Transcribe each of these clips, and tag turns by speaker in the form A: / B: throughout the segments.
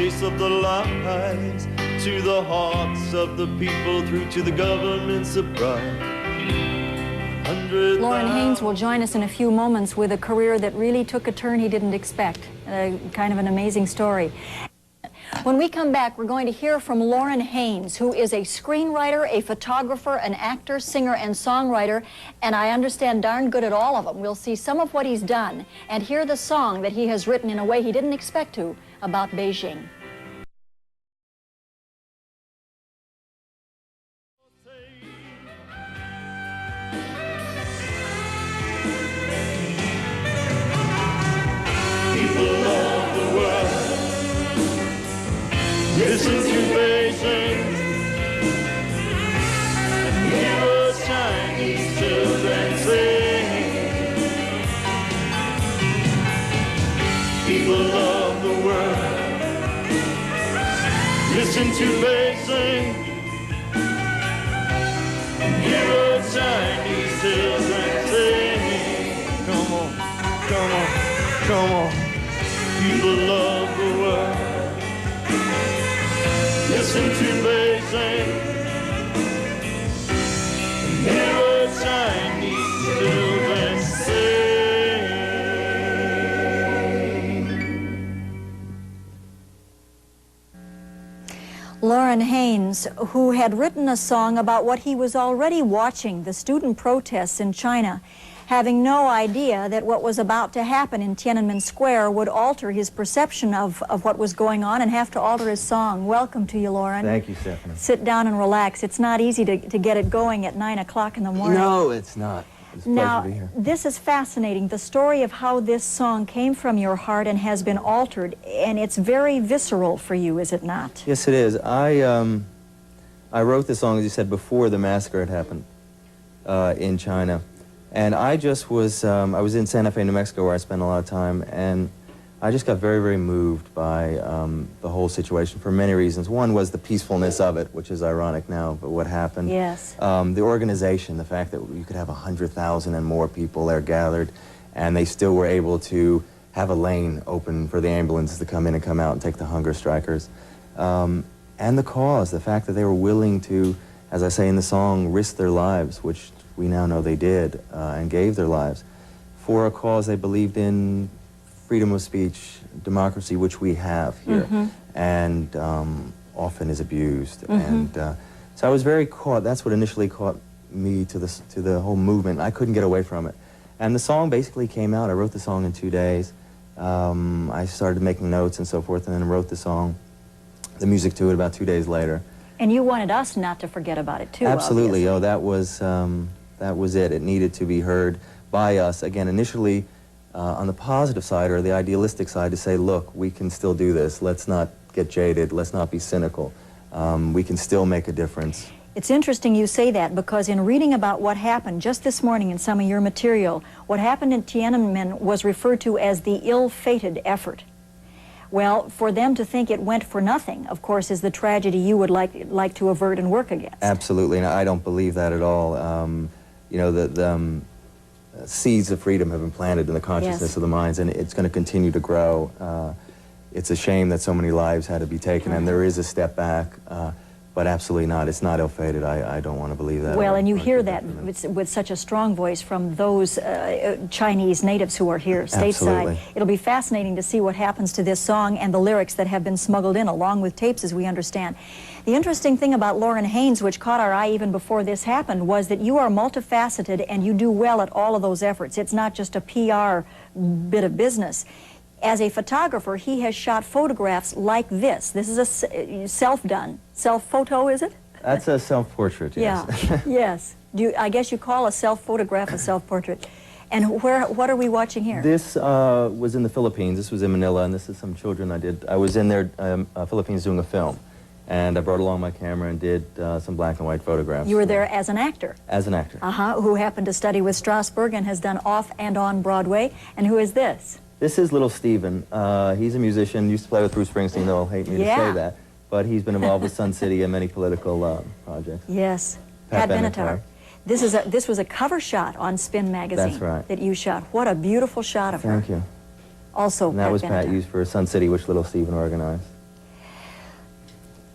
A: face of the lies, to the hearts of the people, through to the government surprise.
B: Loren Haynes will join us in a few moments with a career that really took a turn he didn't expect. Kind of an amazing story. When we come back, we're going to hear from Loren Haynes, who is a screenwriter, a photographer, an actor, singer, and songwriter, and I understand darn good at all of them. We'll see some of what he's done and hear the song that he has written in a way he didn't expect to about Beijing.
A: Listen to Beijing and hear us Chinese children sing. People of the world, listen to Beijing and hear us Chinese children sing. Come on, come on, come on. People of the world, listen to Beijing and hear our Chinese children sing.
B: Loren Haynes, who had written a song about what he was already watching, the student protests in China, having no idea that what was about to happen in Tiananmen Square would alter his perception of what was going on and have to alter his song. Welcome to you, Loren.
C: Thank you, Stephanie.
B: Sit down and relax. It's not easy to get it going at 9 o'clock in the morning.
C: No, it's not. It's a pleasure to be here.
B: This is fascinating, the story of how this song came from your heart and has been altered, and it's very visceral for you, is it not?
C: Yes, it is. I wrote this song, as you said, before the massacre had happened in China. And I just was, I was in Santa Fe, New Mexico, where I spent a lot of time, and I just got very, very moved by the whole situation for many reasons. One was the peacefulness of it, which is ironic now, but what happened.
B: Yes.
C: The organization, the fact that you could have 100,000 and more people there gathered, and they still were able to have a lane open for the ambulances to come in and come out and take the hunger strikers. And the cause, the fact that they were willing to, as I say in the song, risk their lives, which we now know they did, and gave their lives for a cause they believed in, freedom of speech, democracy, which we have here, and often is abused. And so I was very caught. That's what initially caught me to the whole movement. I couldn't get away from it. And the song basically came out. I wrote the song in 2 days. I started making notes and so forth, and then wrote the song, the music to it, about 2 days later.
B: And you wanted us not to forget about it, too,
C: Absolutely.
B: obviously.
C: Oh, that was it. It needed to be heard by us. Again, initially, on the positive side, or the idealistic side, to say, look, we can still do this. Let's not get jaded. Let's not be cynical. We can still make a difference.
B: It's interesting you say that, because in reading about what happened just this morning in some of your material, what happened in Tiananmen was referred to as the ill-fated effort. Well, for them to think it went for nothing, of course, is the tragedy you would like to avert and work against.
C: Absolutely, and I don't believe that at all. You know, the seeds of freedom have been planted in the consciousness of the minds, and it's going to continue to grow. It's a shame that so many lives had to be taken, and there is a step back, but absolutely not. It's not ill-fated. I don't want to believe that.
B: Well, and you hear that with such a strong voice from those Chinese natives who are here stateside.
C: Absolutely.
B: It'll be fascinating to see what happens to this song and the lyrics that have been smuggled in, along with tapes, as we understand. The interesting thing about Loren Haynes, which caught our eye even before this happened, was that you are multifaceted and you do well at all of those efforts. It's not just a PR bit of business. As a photographer, he has shot photographs like this. This is a self-done. Self-photo, is it?
C: That's a self-portrait, yes.
B: Yeah, yes. I guess you call a self-photograph a self-portrait. And what are we watching here?
C: This was in the Philippines. This was in Manila, and this is some children I did. I was in there, Philippines, doing a film. And I brought along my camera and did some black and white photographs.
B: You were there as an actor?
C: As an actor.
B: Who happened to study with Strasberg and has done off and on Broadway. And who is this?
C: This is little Steven. He's a musician, used to play with Bruce Springsteen. They'll hate me to say that. But he's been involved with Sun City and many political projects.
B: Yes. Pat Benatar. This was a cover shot on Spin magazine.
C: That's right.
B: That you shot. What a beautiful shot of her.
C: Thank you.
B: Also,
C: and that was Pat used for Sun City, which little Steven organized.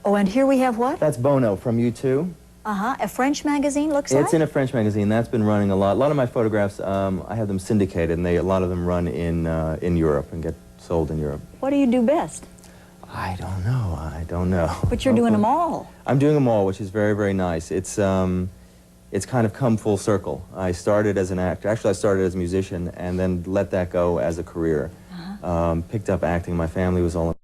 B: Oh, and here we have what?
C: That's Bono from U2.
B: Uh-huh. A French magazine, looks like?
C: It's in a French magazine. That's been running a lot. A lot of my photographs, I have them syndicated, and a lot of them run in Europe and get sold in Europe.
B: What do you do best?
C: I don't know. I don't know.
B: But you're doing them all.
C: I'm doing them all, which is very, very nice. It's kind of come full circle. I started as an actor. Actually, I started as a musician and then let that go as a career. Picked up acting. My family was all